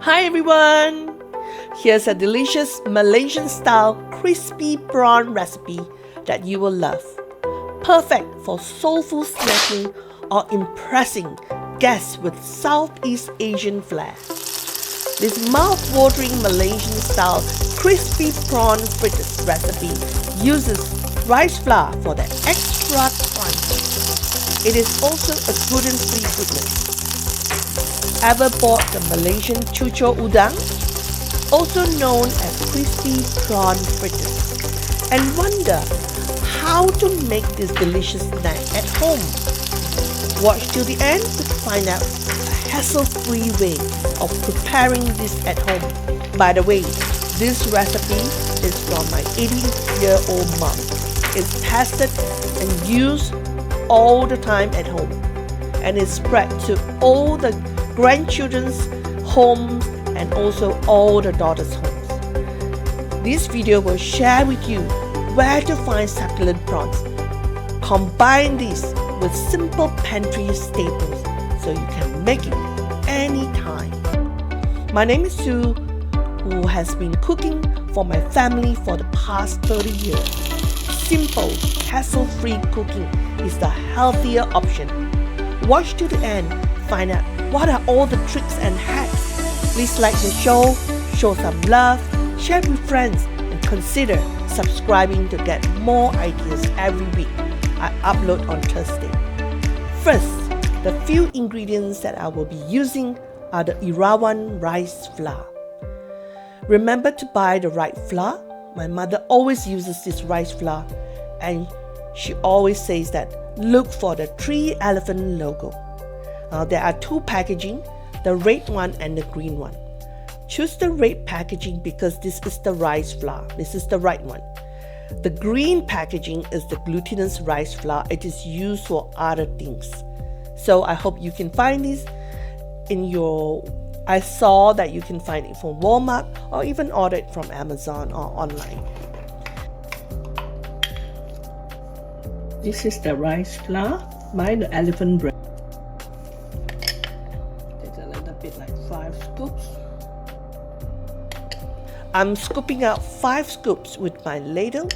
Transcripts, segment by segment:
Hi everyone! Here's a delicious Malaysian style crispy prawn recipe that you will love. Perfect for soulful snacking or impressing guests with Southeast Asian flair. This mouth-watering Malaysian style crispy prawn fritters recipe uses rice flour for the extra crunch. It is also a gluten-free goodness. Ever bought the Malaysian cucur udang, also known as crispy prawn fritters, and wonder how to make this delicious snack at home? Watch till the end to find out a hassle-free way of preparing this at home. By the way, this recipe is from my 80-year-old mom. It's tested and used all the time at home, and is spread to all the grandchildren's homes and also all the daughters' homes. This video will share with you where to find succulent prawns. Combine these with simple pantry staples so you can make it anytime. My name is Sue, who has been cooking for my family for the past 30 years. Simple, hassle-free cooking is the healthier option. Watch to the end, find out what are all the tricks and hacks. Please like the show, show some love, share with friends, and consider subscribing to get more ideas every week. I upload on Thursday. First, the few ingredients that I will be using are the Irawan rice flour. Remember to buy the right flour. My mother always uses this rice flour, and she always says that look for the 3 elephant logo. There are 2 packaging, the red one and the green one. Choose the red packaging because this is the rice flour. This is the right one. The green packaging is the glutinous rice flour. It is used for other things. So I hope you can find this I saw that you can find it from Walmart or even order it from Amazon or online. This is the rice flour by the elephant brand. Take a little bit like 5 scoops. I'm scooping out 5 scoops with my ladle.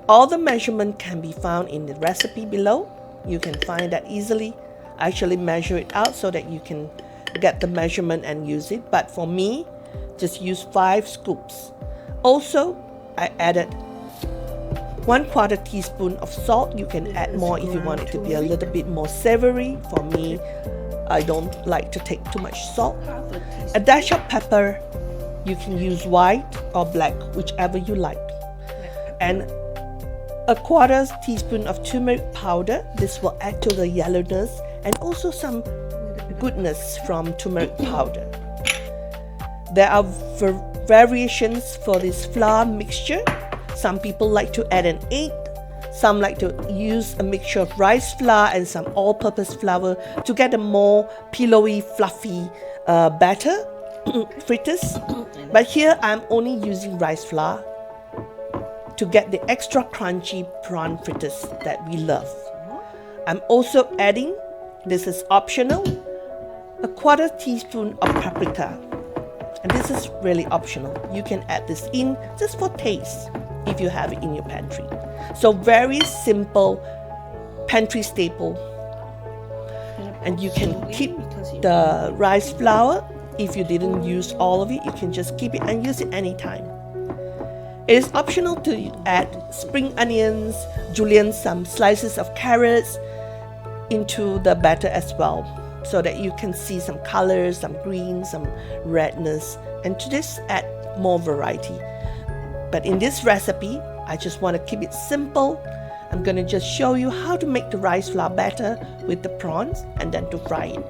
All the measurement can be found in the recipe below. You can find that easily. I actually measure it out so that you can get the measurement and use it. But for me, just use 5 scoops. Also, I added 1/4 teaspoon of salt. You can add more if you want it to be a little bit more savory. For me, I don't like to take too much salt. A dash of pepper. You can use white or black, whichever you like. And a 1/4 teaspoon of turmeric powder. This will add to the yellowness and also some goodness from turmeric powder. There are variations for this flour mixture. Some people like to add an egg. Some like to use a mixture of rice flour and some all-purpose flour to get a more pillowy, fluffy batter fritters. But here I'm only using rice flour to get the extra crunchy prawn fritters that we love. I'm also adding, this is optional, a 1/4 teaspoon of paprika. And this is really optional. You can add this in just for taste if you have it in your pantry. So very simple pantry staple. And you can keep the rice flour. If you didn't use all of it, you can just keep it and use it anytime. It is optional to add spring onions, Julienne, some slices of carrots into the batter as well, so that you can see some colors, some green, some redness, and to just add more variety. But in this recipe, I just want to keep it simple. I'm going to just show you how to make the rice flour batter with the prawns and then to fry it.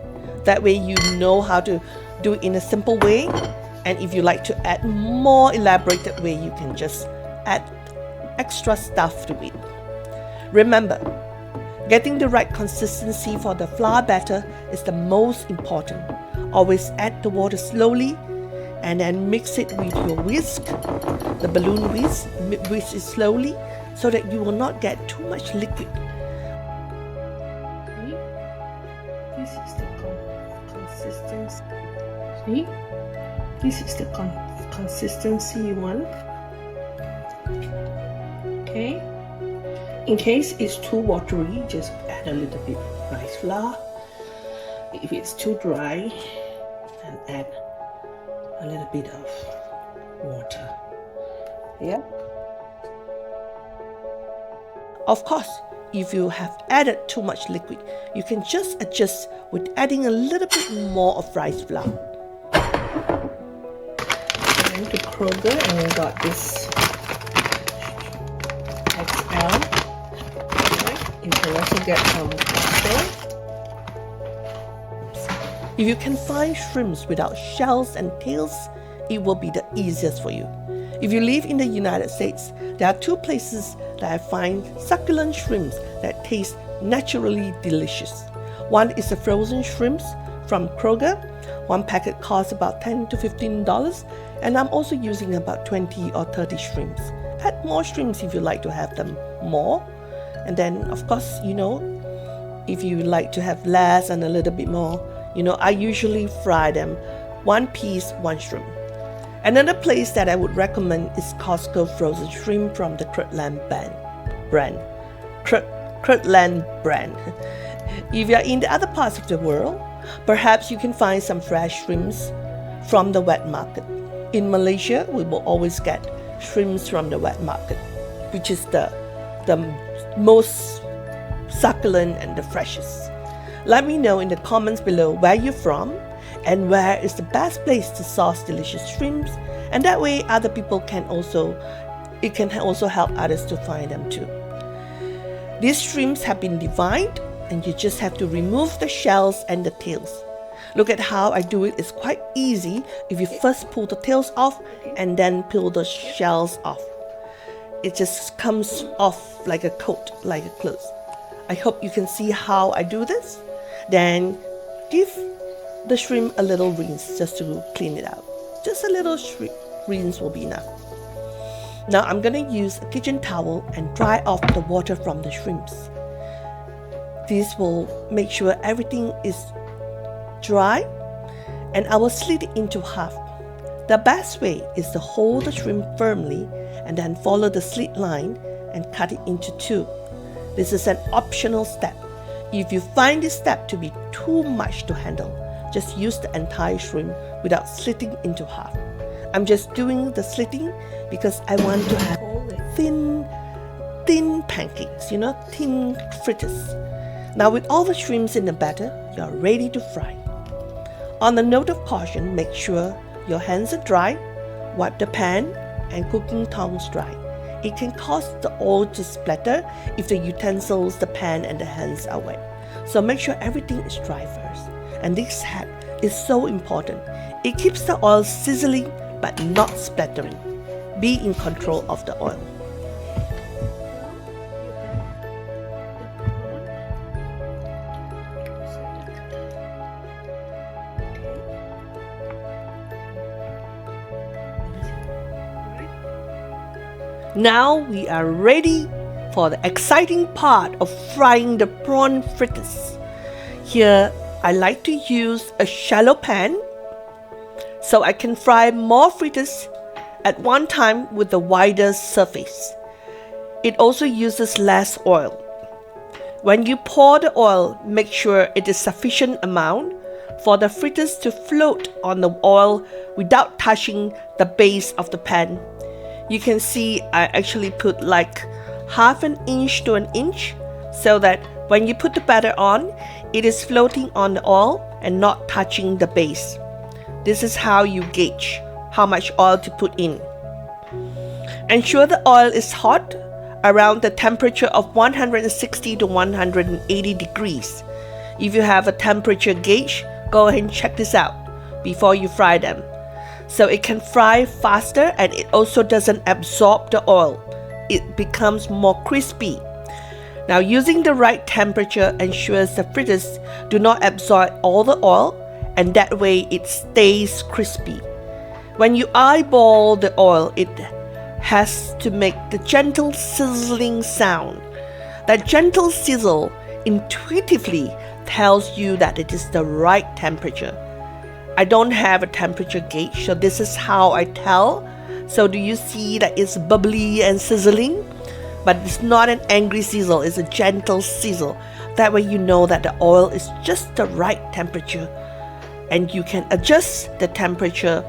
That way you know how to do it in a simple way. And if you like to add more elaborated way, you can just add extra stuff to it. Remember, getting the right consistency for the flour batter is the most important. Always add the water slowly and then mix it with your whisk, the balloon whisk. Whisk it slowly so that you will not get too much liquid. This is the consistency. See? This is the consistency you want. Okay. In case it's too watery, just add a little bit of rice flour. If it's too dry, then add a little bit of water. Yeah. Of course, if you have added too much liquid, you can just adjust with adding a little bit more of rice flour. And to Kroger, and I got this XL. Right. You can also get some Costco. If you can find shrimps without shells and tails, it will be the easiest for you. If you live in the United States, there are two places that I find succulent shrimps that taste naturally delicious. One is the frozen shrimps from Kroger. One packet costs about $10 to $15, and I'm also using about 20 or 30 shrimps. Add more shrimps if you like to have them more. And then, of course, if you like to have less and a little bit more, I usually fry them, one piece, one shrimp. Another place that I would recommend is Costco frozen shrimp from the Kirtland brand. Kirtland brand. If you're in the other parts of the world, perhaps you can find some fresh shrimps from the wet market. In Malaysia, we will always get shrimps from the wet market, which is the most succulent and the freshest. Let me know in the comments below where you're from and where is the best place to source delicious shrimps, and that way other people can also help others to find them too. These shrimps have been divided, and you just have to remove the shells and the tails. Look at how I do it. It's quite easy if you first pull the tails off and then peel the shells off. It just comes off like a coat, like a clothes. I hope you can see how I do this. Then give the shrimp a little rinse just to clean it out. Just a little rinse will be enough. Now I'm going to use a kitchen towel and dry off the water from the shrimps. This will make sure everything is dry, and I will slit it into half. The best way is to hold the shrimp firmly and then follow the slit line and cut it into two. This is an optional step. If you find this step to be too much to handle, just use the entire shrimp without slitting into half. I'm just doing the slitting because I want to have thin pancakes, thin fritters. Now with all the shrimps in the batter, you're ready to fry. On the note of caution, make sure your hands are dry, wipe the pan and cooking tongs dry. It can cause the oil to splatter if the utensils, the pan and the hands are wet. So make sure everything is dry first. And this hack is so important. It keeps the oil sizzling but not splattering. Be in control of the oil. Now we are ready for the exciting part of frying the prawn fritters. Here I like to use a shallow pan so I can fry more fritters at one time with a wider surface. It also uses less oil. When you pour the oil, make sure it is sufficient amount for the fritters to float on the oil without touching the base of the pan. You can see I actually put like half an inch to an inch so that when you put the batter on, it is floating on the oil and not touching the base. This is how you gauge how much oil to put in. Ensure the oil is hot around the temperature of 160 to 180 degrees. If you have a temperature gauge, go ahead and check this out before you fry them. So it can fry faster and it also doesn't absorb the oil. It becomes more crispy. Now using the right temperature ensures the fritters do not absorb all the oil, and that way it stays crispy. When you eyeball the oil, it has to make the gentle sizzling sound. That gentle sizzle intuitively tells you that it is the right temperature. I don't have a temperature gauge, so this is how I tell. So do you see that it's bubbly and sizzling? But it's not an angry sizzle, it's a gentle sizzle. That way you know that the oil is just the right temperature, and you can adjust the temperature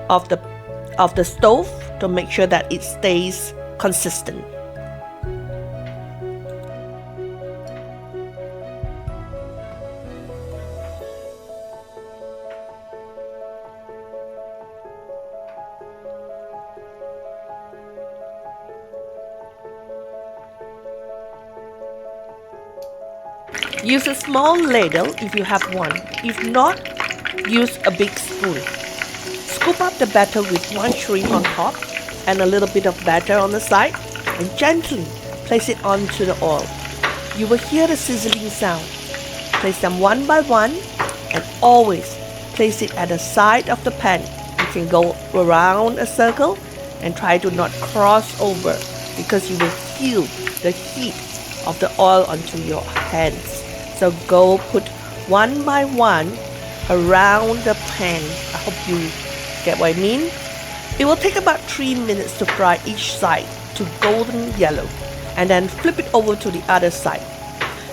of the stove to make sure that it stays consistent. Use a small ladle if you have one. If not, use a big spoon. Scoop up the batter with one shrimp on top and a little bit of batter on the side, and gently place it onto the oil. You will hear the sizzling sound. Place them one by one and always place it at the side of the pan. You can go around a circle and try to not cross over, because you will feel the heat of the oil onto your hands. So go put one by one around the pan. I hope you get what I mean. It will take about 3 minutes to fry each side to golden yellow, and then flip it over to the other side.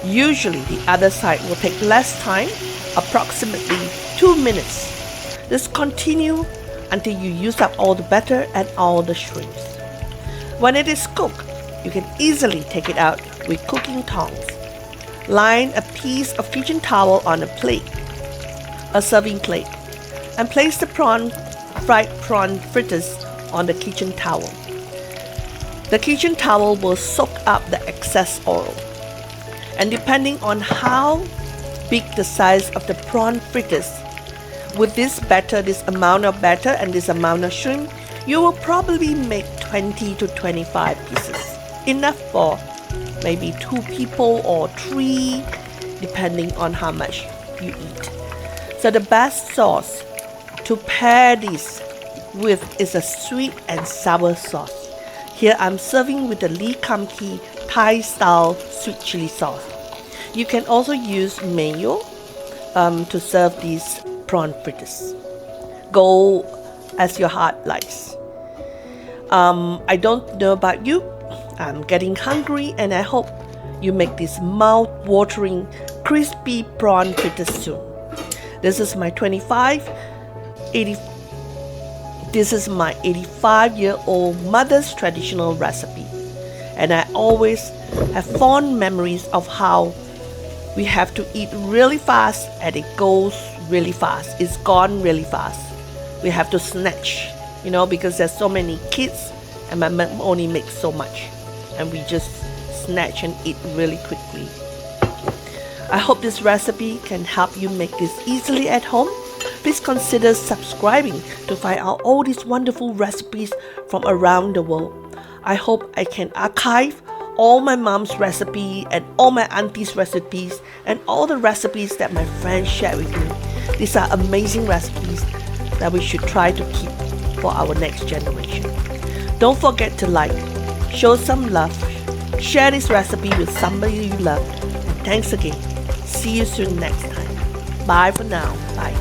Usually the other side will take less time, approximately 2 minutes. Just continue until you use up all the batter and all the shrimps. When it is cooked, you can easily take it out with cooking tongs. Line a piece of kitchen towel on a plate, a serving plate, and place the fried prawn fritters on the kitchen towel. The kitchen towel will soak up the excess oil. And depending on how big the size of the prawn fritters, with this batter, this amount of batter and this amount of shrimp, you will probably make 20 to 25 pieces. Enough for maybe 2 people or 3, depending on how much you eat. So the best sauce to pair this with is a sweet and sour sauce. Here I'm serving with the Lee Kum Kee Thai style sweet chili sauce. You can also use mayo to serve these prawn fritters. Go as your heart likes. I don't know about you. I'm getting hungry, and I hope you make this mouth-watering, crispy prawn fritters soon. This is my 85-year-old mother's traditional recipe, and I always have fond memories of how we have to eat really fast, and it goes really fast. It's gone really fast. We have to snatch, because there's so many kids, and my mom only makes so much, and we just snatch and eat really quickly. I hope this recipe can help you make this easily at home. Please consider subscribing to find out all these wonderful recipes from around the world. I hope I can archive all my mom's recipe and all my auntie's recipes and all the recipes that my friends share with me. These are amazing recipes that we should try to keep for our next generation. Don't forget to like, show some love, share this recipe with somebody you love, and thanks again. See you soon next time. Bye for now. Bye.